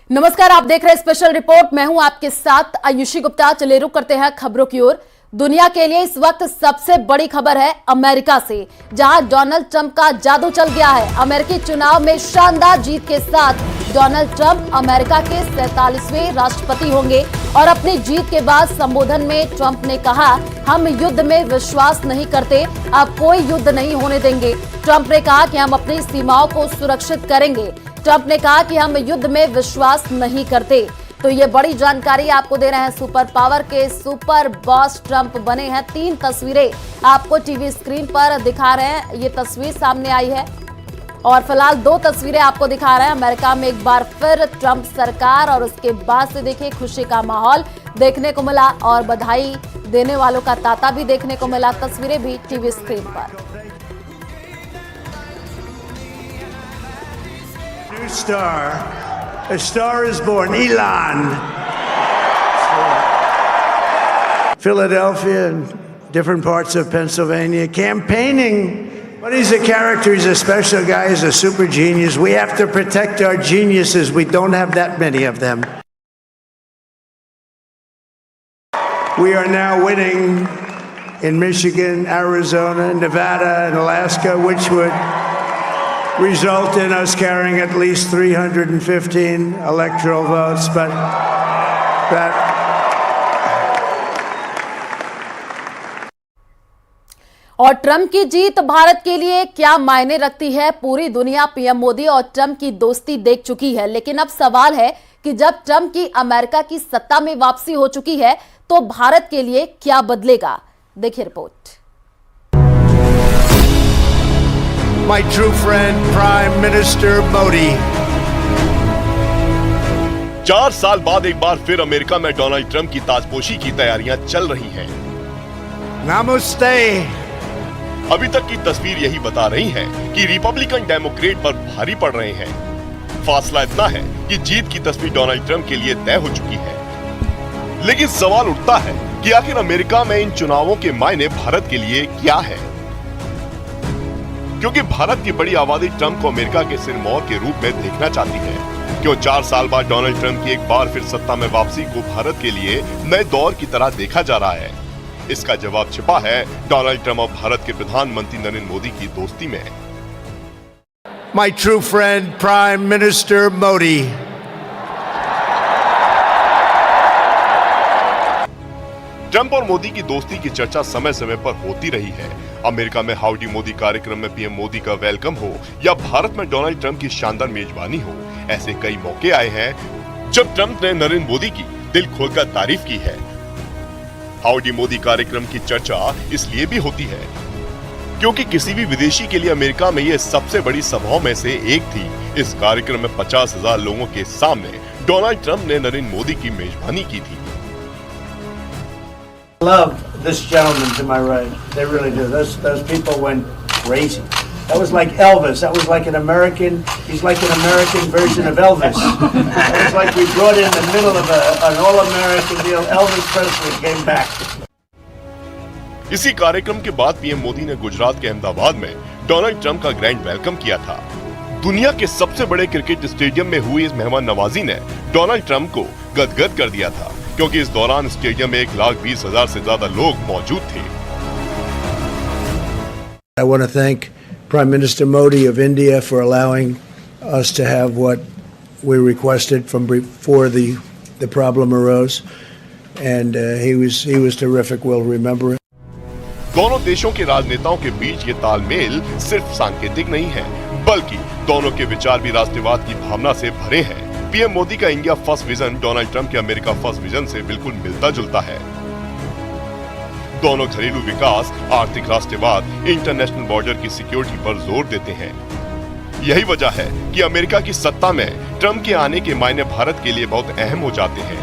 नमस्कार, आप देख रहे हैं स्पेशल रिपोर्ट। मैं हूं आपके साथ आयुषी गुप्ता। चले रुक करते हैं खबरों की ओर। दुनिया के लिए इस वक्त सबसे बड़ी खबर है अमेरिका से, जहां डोनाल्ड ट्रंप का जादू चल गया है। अमेरिकी चुनाव में शानदार जीत के साथ डोनाल्ड ट्रंप अमेरिका के 47वें राष्ट्रपति होंगे और अपनी जीत के बाद संबोधन में ट्रंप ने कहा, हम युद्ध में विश्वास नहीं करते, अब कोई युद्ध नहीं होने देंगे। ट्रंप ने कहा कि हम अपनी सीमाओं को सुरक्षित करेंगे। ट्रंप ने कहा कि हम युद्ध में विश्वास नहीं करते। तो ये बड़ी जानकारी आपको दे रहे हैं। सुपर पावर के सुपर बॉस ट्रंप बने हैं। 3 तस्वीरें आपको टीवी स्क्रीन पर दिखा रहे हैं। ये तस्वीर सामने आई है और फिलहाल 2 तस्वीरें आपको दिखा रहे हैं। अमेरिका में एक बार फिर ट्रंप सरकार और उसके बाद से देखिए खुशी का माहौल देखने को मिला और बधाई देने वालों का तांता भी देखने को मिला। तस्वीरें भी टीवी स्क्रीन पर। A star is born, Elon. Philadelphia and different parts of Pennsylvania campaigning. But he's a character, he's a special guy, he's a super genius. We have to protect our geniuses. We don't have that many of them. We are now winning in Michigan, Arizona, Nevada, and Alaska, which would result in us carrying at least 315 electoral votes, but that और Trump की जीत भारत के लिए क्या मायने रखती है? पूरी दुनिया पीएम मोदी और ट्रंप की दोस्ती देख चुकी है, लेकिन अब सवाल है कि जब ट्रंप की अमेरिका की सत्ता में वापसी हो चुकी है तो भारत के लिए क्या बदलेगा? देखिए report. my true friend Prime Minister Modi. 4 साल बाद एक बार फिर अमेरिका में डोनाल्ड ट्रंप की ताजपोशी की तैयारियां चल रही हैं। Namaste. अभी तक की तस्वीर यही बता रही है कि रिपब्लिकन डेमोक्रेट पर भारी पड़ रहे हैं। फासला इतना है कि जीत की तस्वीर डोनाल्ड ट्रंप के लिए तय हो चुकी है। लेकिन सवाल उठता है कि आखिर अमेरिका में इन चुनावों के मायने भारत के लिए क्या है? क्योंकि भारत की बड़ी आबादी ट्रंप को अमेरिका के सिरमौर के रूप में देखना चाहती है। क्यों 4 साल बाद डोनाल्ड ट्रंप की एक बार फिर सत्ता में वापसी को भारत के लिए नए दौर की तरह देखा जा रहा है? इसका जवाब छिपा है डोनाल्ड ट्रंप और भारत के प्रधानमंत्री नरेंद्र मोदी की दोस्ती में। My true friend Prime Minister Modi. Trump और मोदी की दोस्ती की चर्चा समय समय पर होती रही है। अमेरिका में हाउडी मोदी कार्यक्रम में पीएम मोदी का वेलकम हो या भारत में डोनाल्ड ट्रंप की शानदार मेजबानी हो, ऐसे कई मौके आए हैं जब ट्रंप ने नरेंद्र मोदी की दिल खोलकर तारीफ की है। हाउडी मोदी कार्यक्रम की चर्चा इसलिए भी होती है क्योंकि किसी भी विदेशी के लिए अमेरिका में ये सबसे बड़ी सभाओं में से एक थी। इस कार्यक्रम में 50,000 लोगों के सामने डोनाल्ड ट्रंप ने नरेंद्र मोदी की मेजबानी की थी। Love this gentleman to my right. They really do. Those people went crazy. That was like Elvis. That was like an American. He's like an American version of Elvis. It was like we brought in the middle of an all-American deal. Elvis Presley came back. इसी कार्यक्रम के बाद PM Modi ने गुजरात के अहमदाबाद में Donald Trump का grand welcome किया था। दुनिया के सबसे बड़े क्रिकेट स्टेडियम में हुई इस मेहमान नवाजी ने डोनाल्ड ट्रंप को गदगद कर दिया था, क्योंकि इस दौरान स्टेडियम में 1,20,000 से ज्यादा लोग मौजूद थे। I want to thank Prime Minister Modi of India for allowing us to have what we requested from before the problem arose, and he was terrific. We'll remember it. दोनों देशों के राजनेताओं के बीच ये तालमेल सिर्फ सांकेतिक नहीं है, बल्कि दोनों के विचार भी राष्ट्रवाद की भावना से भरे हैं। पीएम मोदी का India first vision Donald Trump के अमेरिका फर्स्ट विजन से बिल्कुल मिलता जुलता है। दोनों घरेलू विकास, आर्थिक राष्ट्रवाद, इंटरनेशनल बॉर्डर की सिक्योरिटी पर जोर देते हैं। यही वजह है कि अमेरिका की सत्ता में ट्रंप के आने के मायने भारत के लिए बहुत अहम हो जाते हैं।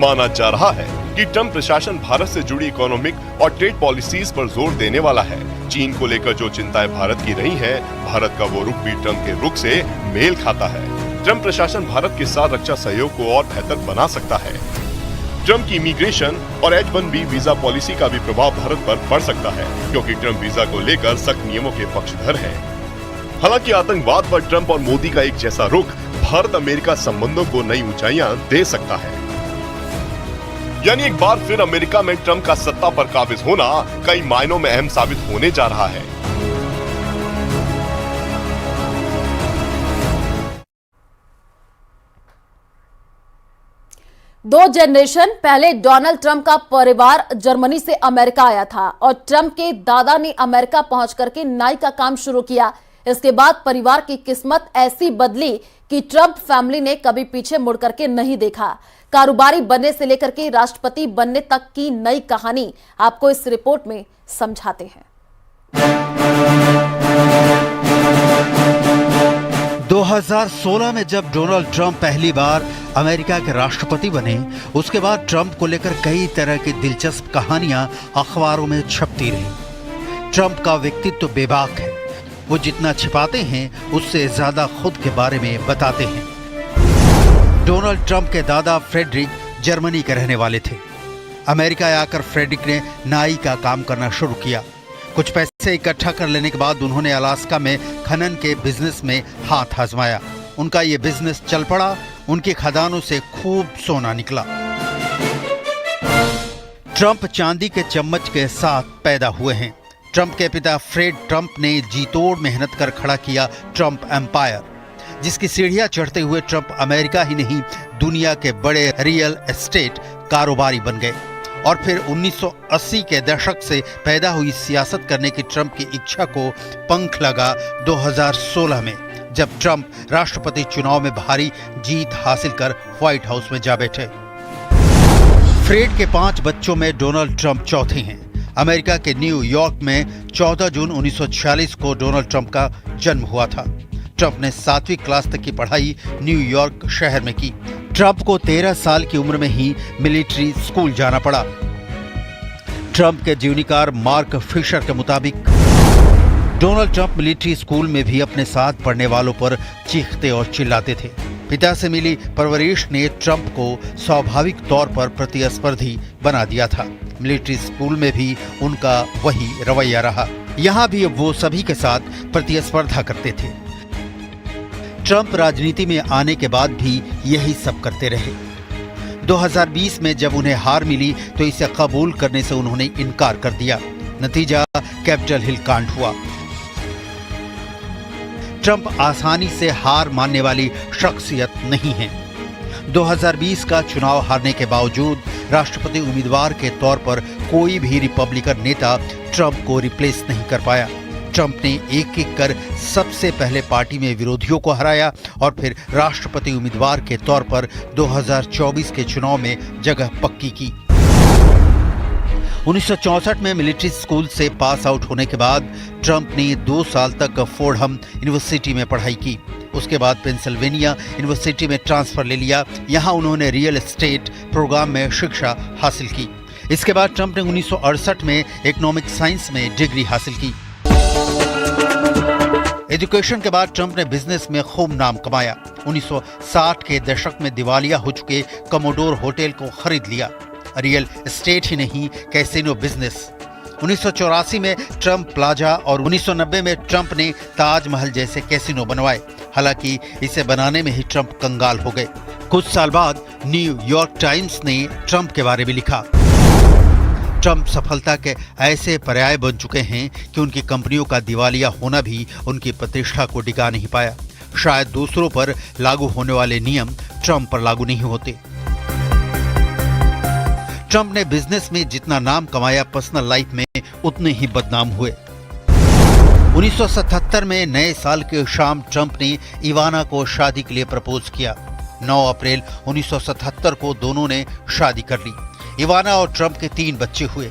माना जा रहा है कि ट्रंप प्रशासन भारत से जुड़ी इकोनॉमिक और ट्रेड पॉलिसीज पर जोर देने वाला है। चीन को लेकर जो चिंताएं भारत की रही हैं, भारत का वो रुख भी ट्रंप के रुख से मेल खाता है। ट्रंप प्रशासन भारत के साथ रक्षा सहयोग को और बेहतर बना सकता है। ट्रंप की इमिग्रेशन और H-1B वीजा पॉलिसी का भी प्रभाव भारत पर पड़ सकता है, क्योंकि ट्रंप वीजा को लेकर सख्त नियमों के पक्षधर हैं। हालांकि आतंकवाद पर ट्रंप और मोदी का एक जैसा रुख भारत अमेरिका संबंधों को नई ऊंचाइयां दे सकता है। यानी एक बार फिर अमेरिका में ट्रंप का सत्ता पर काबिज होना कई मायनों में अहम साबित होने जा रहा है। दो जनरेशन पहले डोनाल्ड ट्रंप का परिवार जर्मनी से अमेरिका आया था और ट्रंप के दादा ने अमेरिका पहुंच करके नाई का काम शुरू किया। इसके बाद परिवार की किस्मत ऐसी बदली कि ट्रंप फैमिली ने कभी पीछे मुड़ करके नहीं देखा। कारोबारी बनने से लेकर के राष्ट्रपति बनने तक की नई कहानी आपको इस रिपोर्ट में समझाते हैं। 2016 में जब डोनाल्ड ट्रंप पहली बार अमेरिका के राष्ट्रपति बने, उसके बाद ट्रंप को लेकर कई तरह की दिलचस्प कहानियां अखबारों में छपती रही। ट्रंप का व्यक्तित्व बेबाक है, वो जितना छिपाते हैं उससे ज्यादा खुद के बारे में बताते हैं। डोनाल्ड ट्रंप के दादा फ्रेडरिक जर्मनी के रहने वाले थे। अमेरिका आकर फ्रेडरिक ने नाई का काम करना शुरू किया। कुछ पैसे इकट्ठा कर लेने के बाद उन्होंने अलास्का में खनन के बिजनेस में हाथ आजमाया। उनका ये बिजनेस चल पड़ा। उनकी खदानों से खूब सोना निकला। ट्रंप चांदी के चम्मच के साथ पैदा हुए हैं। ट्रंप के पिता फ्रेड ट्रंप ने जी तोड़ मेहनत कर खड़ा किया ट्रंप एम्पायर, जिसकी सीढ़ियां चढ़ते हुए ट्रंप अमेरिका ही नहीं दुनिया के बड़े रियल एस्टेट कारोबारी बन गए। और फिर 1980 के दशक से पैदा हुई सियासत करने की ट्रंप की इच्छा को पंख लगा 2016 में, जब ट्रंप राष्ट्रपति चुनाव में भारी जीत हासिल कर व्हाइट हाउस में जा बैठे। फ्रेड के 5 बच्चों में डोनाल्ड ट्रंप चौथे हैं। अमेरिका के न्यूयॉर्क में 14 जून 1946 को डोनाल्ड ट्रंप का जन्म हुआ था। ट्रंप ने 7वीं क्लास तक की पढ़ाई न्यूयॉर्क शहर में की। ट्रंप को 13 साल की उम्र में ही मिलिट्री स्कूल जाना पड़ा। ट्रंप के जीवनीकार मार्क फिशर के मुताबिक डोनाल्ड ट्रंप मिलिट्री स्कूल में भी अपने साथ पढ़ने वालों पर चीखते और चिल्लाते थे। पिता से मिली परवरिश ने ट्रंप को स्वाभाविक तौर पर प्रतिस्पर्धी बना दिया था। मिलिट्री स्कूल में भी उनका वही रवैया रहा। यहाँ भी वो सभी के साथ प्रतिस्पर्धा करते थे। ट्रंप राजनीति में आने के बाद भी यही सब करते रहे। 2020 में जब उन्हें हार मिली तो इसे कबूल करने से उन्होंने इनकार कर दिया। नतीजा कैपिटल हिल कांड हुआ। ट्रंप आसानी से हार मानने वाली शख्सियत नहीं है। 2020 का चुनाव हारने के बावजूद राष्ट्रपति उम्मीदवार के तौर पर कोई भी रिपब्लिकन नेता ट्रंप को रिप्लेस नहीं कर पाया। ट्रंप ने एक एक कर सबसे पहले पार्टी में विरोधियों को हराया और फिर राष्ट्रपति उम्मीदवार के तौर पर 2024 के चुनाव में जगह पक्की की। 1964 में मिलिट्री स्कूल से पास आउट होने के बाद ट्रंप ने 2 साल तक फोर्डहम यूनिवर्सिटी में पढ़ाई की। उसके बाद पेंसिल्वेनिया यूनिवर्सिटी में ट्रांसफर ले लिया। यहाँ उन्होंने रियल एस्टेट प्रोग्राम में शिक्षा हासिल की। इसके बाद ट्रंप ने 1968 में इकोनॉमिक साइंस में डिग्री हासिल की। एजुकेशन के बाद ट्रंप ने बिजनेस में खूब नाम कमाया। 1960 के दशक में दिवालिया हो चुके कमोडोर होटल को खरीद लिया। रियल एस्टेट ही नहीं, कैसीनो बिजनेस। 1984 में ट्रंप प्लाजा और 1990 में ट्रंप ने ताजमहल जैसे कैसीनो बनवाए। हालांकि इसे बनाने में ही ट्रंप कंगाल हो गए। कुछ साल बाद न्यूयॉर्क टाइम्स ने ट्रंप के बारे में लिखा, ट्रंप सफलता के ऐसे पर्याय बन चुके हैं कि उनकी कंपनियों का दिवालिया होना भी उनकी प्रतिष्ठा को डिगा नहीं पाया। शायद दूसरों पर लागू होने वाले नियम ट्रंप पर लागू नहीं होते। ट्रंप ने बिजनेस में जितना नाम कमाया, पर्सनल लाइफ में उतने ही बदनाम हुए। 1977 में नए साल के शाम ट्रंप ने इवाना को शादी के लिए प्रपोज किया। 9 अप्रैल 1977 को दोनों ने शादी कर ली। इवाना और ट्रंप के 3 बच्चे हुए।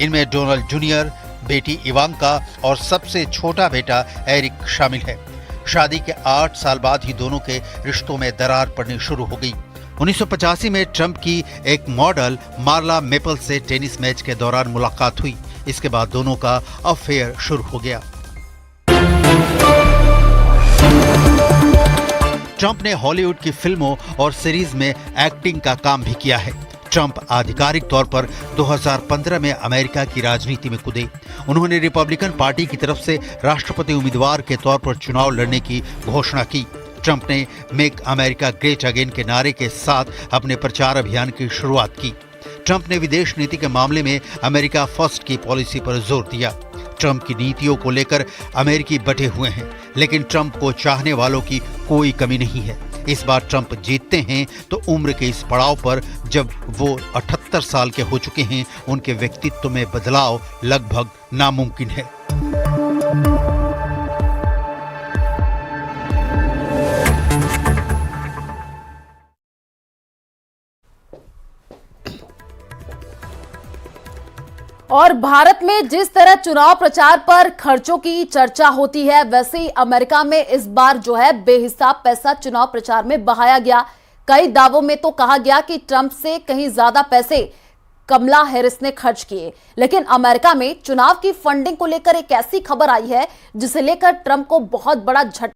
इनमें डोनाल्ड जूनियर, बेटी इवांका और सबसे छोटा बेटा एरिक शामिल है। शादी के 8 साल बाद ही दोनों के रिश्तों में दरार पड़नी शुरू हो गई। 1985 में ट्रंप की एक मॉडल मार्ला मेपल से टेनिस मैच के दौरान मुलाकात हुई। इसके बाद दोनों का अफेयर शुरू हो गया। ट्रंप ने हॉलीवुड की फिल्मों और सीरीज में एक्टिंग का काम भी किया है। ट्रंप आधिकारिक तौर पर 2015 में अमेरिका की राजनीति में कूदे। उन्होंने रिपब्लिकन पार्टी की तरफ से राष्ट्रपति उम्मीदवार के तौर पर चुनाव लड़ने की घोषणा की। ट्रंप ने मेक अमेरिका ग्रेट अगेन के नारे के साथ अपने प्रचार अभियान की शुरुआत की। ट्रंप ने विदेश नीति के मामले में अमेरिका फर्स्ट की पॉलिसी पर जोर दिया। ट्रंप की नीतियों को लेकर अमेरिकी बटे हुए हैं, लेकिन ट्रंप को चाहने वालों की कोई कमी नहीं है। इस बार ट्रंप जीतते हैं तो उम्र के इस पड़ाव पर जब वो 78 साल के हो चुके हैं, उनके व्यक्तित्व में बदलाव लगभग नामुमकिन है। और भारत में जिस तरह चुनाव प्रचार पर खर्चों की चर्चा होती है, वैसे ही अमेरिका में इस बार जो है बेहिसाब पैसा चुनाव प्रचार में बहाया गया। कई दावों में तो कहा गया कि ट्रंप से कहीं ज्यादा पैसे कमला हैरिस ने खर्च किए। लेकिन अमेरिका में चुनाव की फंडिंग को लेकर एक ऐसी खबर आई है जिसे लेकर ट्रंप को बहुत बड़ा झटका।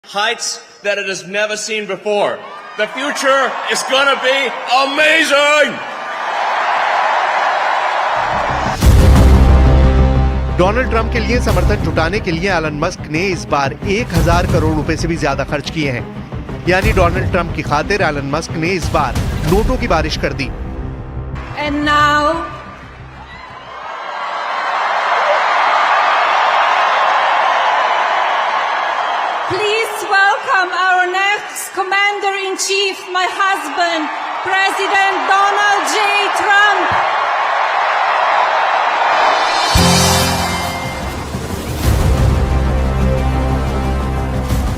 heights that it has never seen before. The future is gonna be amazing! Donald Trump के लिए समर्थन जुटाने के लिए एलन मस्क ने इस बार 1000 करोड़ रुपए से भी ज्यादा खर्च किए हैं। यानी डोनाल्ड ट्रंप की खातिर एलन मस्क ने इस बार नोटों की बारिश कर दी। And now please welcome our next Commander-in-Chief, my husband, President Donald J. Trump.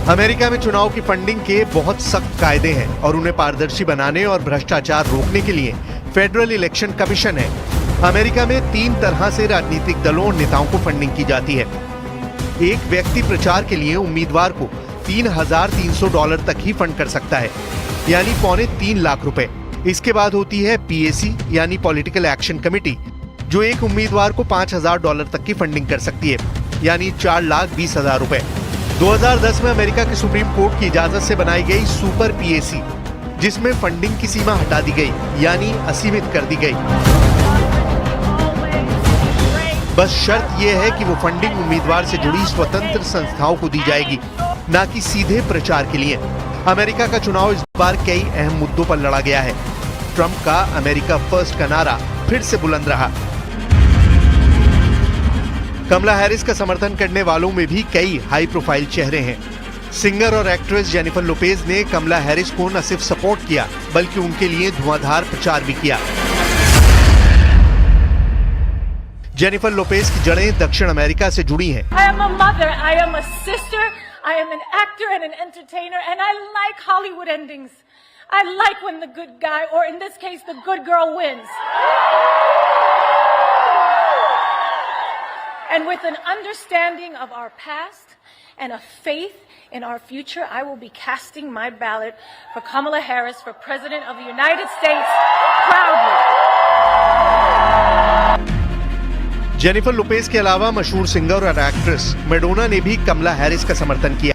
America में चुनाव की फंडिंग के बहुत सख्त कायदे हैं और उन्हें पारदर्शी बनाने और भ्रष्टाचार रोकने के लिए फेडरल इलेक्शन कमीशन है। अमेरिका में 3 तरह से राजनीतिक दलों और नेताओं को फंडिंग की जाती है। एक व्यक्ति प्रचार के लिए उम्मीदवार को $3,300 तक ही फंड कर सकता है, यानी $2.25 लाख रुपए। इसके बाद होती है पीएसी यानी पॉलिटिकल एक्शन कमेटी, जो एक उम्मीदवार को $5,000 तक की फंडिंग कर सकती है, यानी $4,20,000 रुपए। 2010 में अमेरिका के सुप्रीम कोर्ट की इजाजत से बनाई गई सुपर पीएसी, जिसमें फंडिंग की सीमा हटा दी गई, यानी असीमित कर दी गई। बस शर्त यह है कि वो फंडिंग उम्मीदवार से जुड़ी स्वतंत्र संस्थाओं को दी जाएगी, न कि सीधे प्रचार के लिए। अमेरिका का चुनाव इस बार कई अहम मुद्दों पर लड़ा गया है। ट्रंप का अमेरिका फर्स्ट का नारा फिर से बुलंद रहा। कमला हैरिस का समर्थन करने वालों में भी कई हाई प्रोफाइल चेहरे हैं। सिंगर और एक्ट्रेस जेनिफर लोपेज ने कमला हैरिस को न सिर्फ सपोर्ट किया, बल्कि उनके लिए धुआंधार प्रचार भी किया। जेनिफर लोपेज की जड़ें दक्षिण अमेरिका से जुड़ी हैं। I am a mother, I am a sister, I am an actor and an entertainer, and I like Hollywood endings. I like when the good guy, or in this case, the good girl wins. And with an understanding of our past and a faith in our future, I will be casting my ballot for Kamala Harris for President of the United States proudly. Jennifer Lopez के अलावा मशहूर singer और actress Madonna ने भी कमला Harris का समर्थन किया।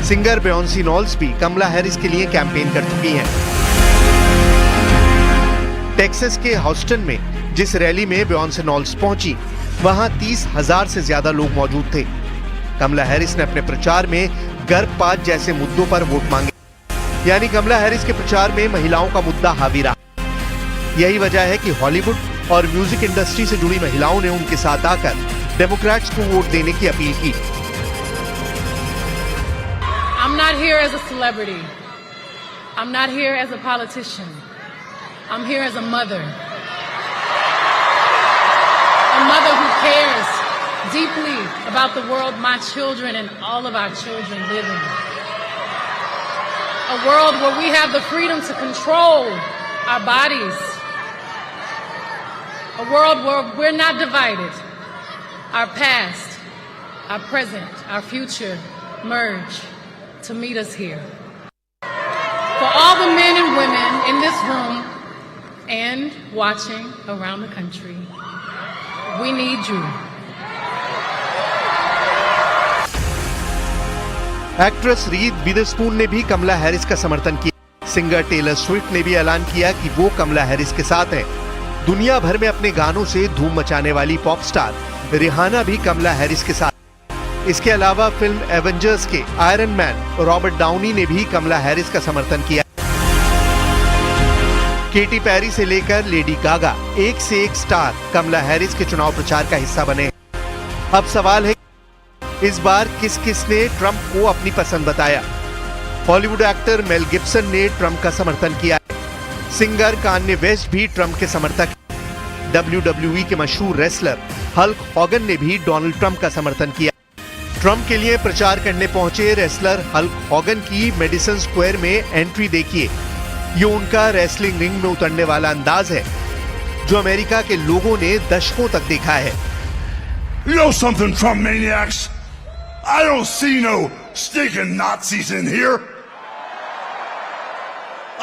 Singer बियोंसी नॉल्स भी कमला हैरिस के लिए कैंपेन कर चुकी हैं। टेक्सास के ह्यूस्टन में जिस रैली में बियोंसी नॉल्स पहुंची, वहां 30,000 से ज्यादा लोग मौजूद थे। कमला हैरिस ने अपने प्रचार में गर्भपात जैसे मुद्दों पर वोट मांगे, यानी कमला हैरिस के प्रचार में महिलाओं का मुद्दा हावी रहा। यही वजह है कि हॉलीवुड और म्यूजिक इंडस्ट्री से जुड़ी महिलाओं ने उनके साथ आकर डेमोक्रेट्स को वोट देने की अपील की। I'm not here as a celebrity. I'm not here as a politician. I'm here as a mother. A mother who cares deeply about the world my children and all of our children live in. A world where we have the freedom to control our bodies. A world where we're not divided. Our past, our present, our future merge to meet us here. For all the men and women in this room and watching around the country, we need you. Actress Reese Witherspoon ने भी कमला Harris का समर्थन किया। Singer Taylor Swift ने भी ऐलान किया कि वो कमला हैरिस के साथ हैं। दुनिया भर में अपने गानों से धूम मचाने वाली पॉप स्टार रिहाना भी कमला हैरिस के साथ। इसके अलावा फिल्म एवेंजर्स के आयरन मैन रॉबर्ट डाउनी ने भी कमला हैरिस का समर्थन किया। केटी पेरी से लेकर लेडी गागा एक से एक स्टार कमला हैरिस के चुनाव प्रचार का हिस्सा बने। अब सवाल है, इस बार किस किस ने ट्रंप को अपनी पसंद बताया? हॉलीवुड एक्टर मेल गिब्सन ने ट्रंप का समर्थन किया। सिंगर कान्ये वेस्ट भी ट्रंप के समर्थक। WWE के मशहूर रेसलर हल्क हॉगन ने भी डोनाल्ड ट्रंप का समर्थन किया। ट्रंप के लिए प्रचार करने पहुंचे रेसलर हल्क हॉगन की मेडिसन स्क्वायर में एंट्री देखिए। ये उनका रेसलिंग रिंग में उतरने वाला अंदाज है जो अमेरिका के लोगों ने दशकों तक देखा है। You know something, Trump maniacs? I don't see no stinking Nazis in here.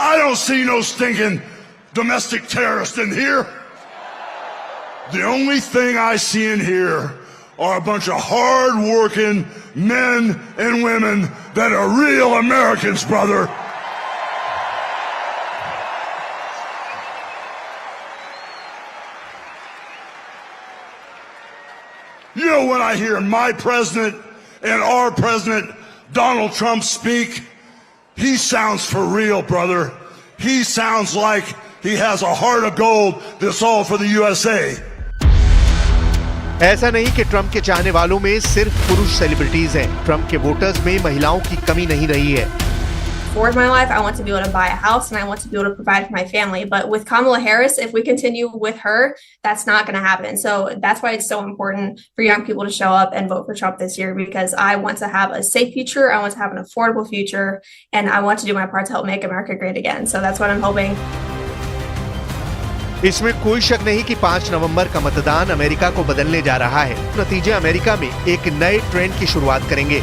I don't see no stinking domestic terrorists in here. The only thing I see in here are a bunch of hard-working men and women that are real Americans, brother. You know, when I hear my president and our president, Donald Trump, speak, he sounds for real, brother. He sounds like he has a heart of gold that's all for the USA. ऐसा नहीं कि Trump के चाहने वालों में सिर्फ पुरुष celebrities हैं। ट्रंप के वोटर्स में महिलाओं की कमी नहीं रही है। forward in my life, I want to be able to buy a house and I want to be able to provide for my family. But with Kamala Harris, if we continue with her, that's not going to happen. So that's why it's so important for young people to show up and vote for Trump this year, because I want to have a safe future, I want to have an affordable future, and I want to do my part to help make America great again. So that's what I'm hoping. इसमें कोई शक नहीं कि 5 नवंबर का मतदान America को बदलने जा रहा है। नतीजे अमेरिका में एक नए ट्रेंड की शुरुआत करेंगे।